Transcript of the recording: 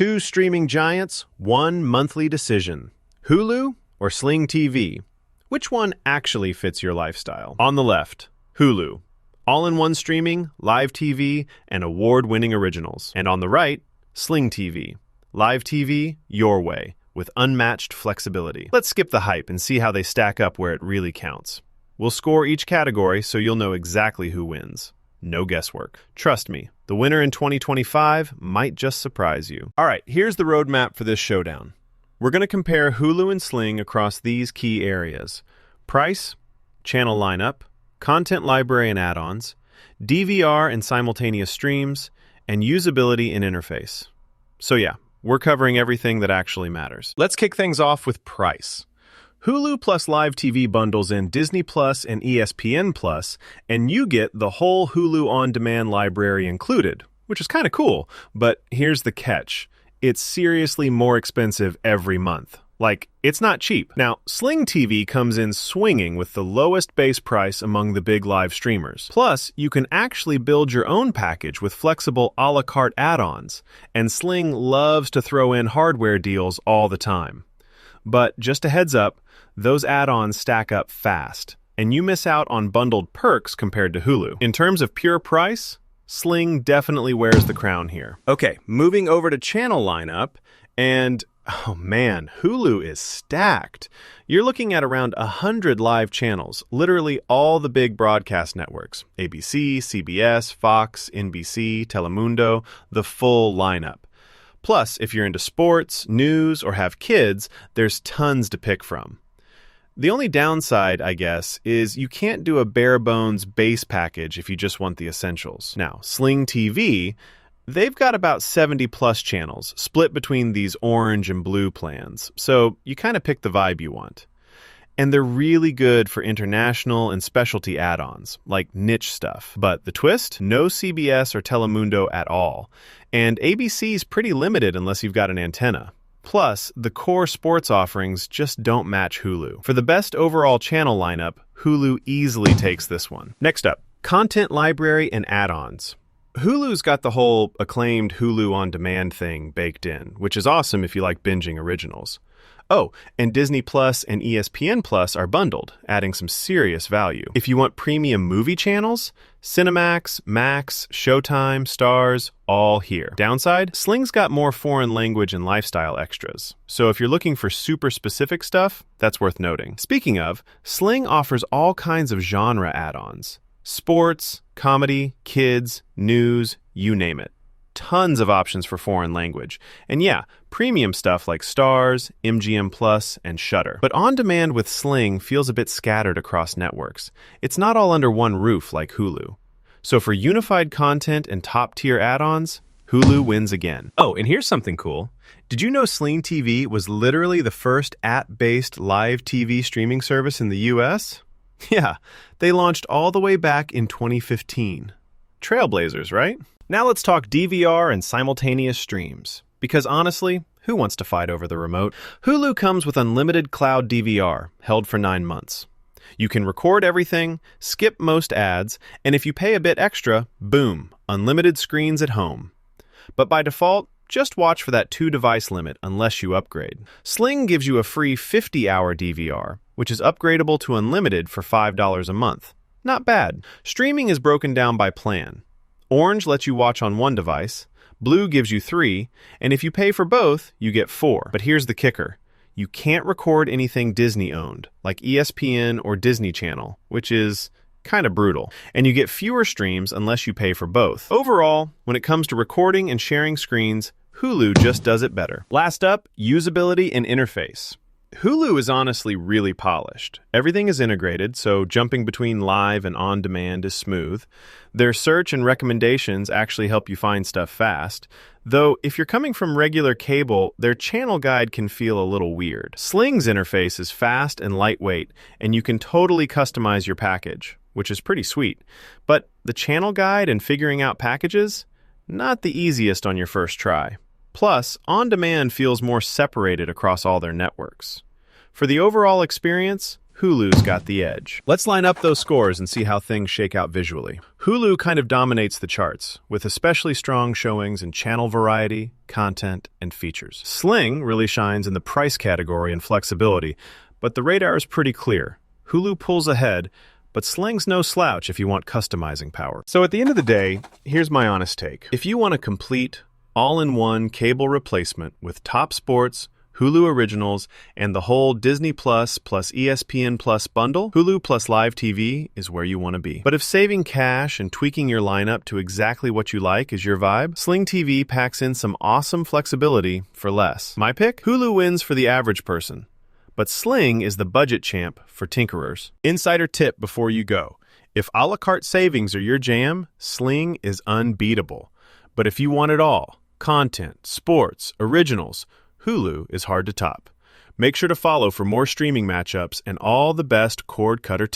Two streaming giants, one monthly decision. Hulu or Sling TV? Which one actually fits your lifestyle? On the left, Hulu. All-in-one streaming, live TV, and award-winning originals. And on the right, Sling TV. Live TV, your way, with unmatched flexibility. Let's skip the hype and see how they stack up where it really counts. We'll score each category so you'll know exactly who wins. No guesswork. Trust me, the winner in 2025 might just surprise you. All right, here's the roadmap for this showdown. We're going to compare Hulu and Sling across these key areas: price, channel lineup, content library and add-ons, DVR and simultaneous streams, and usability and interface. So yeah, we're covering everything that actually matters. Let's kick things off with price. Hulu plus live TV bundles in Disney Plus and ESPN Plus, and you get the whole Hulu on-demand library included, which is kind of cool. But here's the catch. It's seriously more expensive every month. Like, it's not cheap. Now, Sling TV comes in swinging with the lowest base price among the big live streamers. Plus, you can actually build your own package with flexible a la carte add-ons, and Sling loves to throw in hardware deals all the time. But just a heads up, those add-ons stack up fast, and you miss out on bundled perks compared to Hulu. In terms of pure price, Sling definitely wears the crown here. Okay, moving over to channel lineup, and oh man, Hulu is stacked. You're looking at around 100 live channels, literally all the big broadcast networks: ABC, CBS, Fox, NBC, Telemundo, the full lineup. Plus, if you're into sports, news, or have kids, there's tons to pick from. The only downside, I guess, is you can't do a bare-bones base package if you just want the essentials. Now, Sling TV, they've got about 70-plus channels, split between these orange and blue plans, so you kind of pick the vibe you want. And they're really good for international and specialty add-ons, like niche stuff. But the twist? No CBS or Telemundo at all. And ABC's pretty limited unless you've got an antenna. Plus, the core sports offerings just don't match Hulu. For the best overall channel lineup, Hulu easily takes this one. Next up, content library and add-ons. Hulu's got the whole acclaimed Hulu on demand thing baked in, which is awesome if you like binging originals. Oh, and Disney Plus and ESPN Plus are bundled, adding some serious value. If you want premium movie channels, Cinemax, Max, Showtime, Stars, all here. Downside? Sling's got more foreign language and lifestyle extras. So if you're looking for super specific stuff, that's worth noting. Speaking of, Sling offers all kinds of genre add-ons. Sports, comedy, kids, news, you name it. Tons of options for foreign language. And yeah, premium stuff like Stars, MGM Plus, and Shudder. But on-demand with Sling feels a bit scattered across networks. It's not all under one roof like Hulu. So for unified content and top-tier add-ons, Hulu wins again. Oh, and here's something cool. Did you know Sling TV was literally the first app-based live TV streaming service in the US? Yeah, they launched all the way back in 2015. Trailblazers, right? Now let's talk DVR and simultaneous streams. Because honestly, who wants to fight over the remote? Hulu comes with unlimited cloud DVR, held for 9 months. You can record everything, skip most ads, and if you pay a bit extra, boom, unlimited screens at home. But by default, just watch for that 2-device limit unless you upgrade. Sling gives you a free 50-hour DVR, which is upgradable to unlimited for $5 a month. Not bad. Streaming is broken down by plan. Orange lets you watch on 1 device, blue gives you 3, and if you pay for both, you get 4. But here's the kicker. You can't record anything Disney-owned, like ESPN or Disney Channel, which is kind of brutal. And you get fewer streams unless you pay for both. Overall, when it comes to recording and sharing screens, Hulu just does it better. Last up, usability and interface. Hulu is honestly really polished. Everything is integrated, so jumping between live and on-demand is smooth. Their search and recommendations actually help you find stuff fast. Though, if you're coming from regular cable, their channel guide can feel a little weird. Sling's interface is fast and lightweight, and you can totally customize your package, which is pretty sweet. But the channel guide and figuring out packages? Not the easiest on your first try. Plus, on-demand feels more separated across all their networks. For the overall experience, Hulu's got the edge. Let's line up those scores and see how things shake out visually. Hulu kind of dominates the charts, with especially strong showings in channel variety, content, and features. Sling really shines in the price category and flexibility, but the radar is pretty clear. Hulu pulls ahead, but Sling's no slouch if you want customizing power. So at the end of the day, here's my honest take. If you want a complete, all-in-one cable replacement with top sports, Hulu originals, and the whole Disney Plus ESPN Plus bundle, Hulu plus Live TV is where you want to be. But if saving cash and tweaking your lineup to exactly what you like is your vibe, Sling TV packs in some awesome flexibility for less. My pick? Hulu wins for the average person, but Sling is the budget champ for tinkerers. Insider tip before you go. If a la carte savings are your jam, Sling is unbeatable. But if you want it all, content, sports, originals, Hulu is hard to top. Make sure to follow for more streaming matchups and all the best cord cutter tips.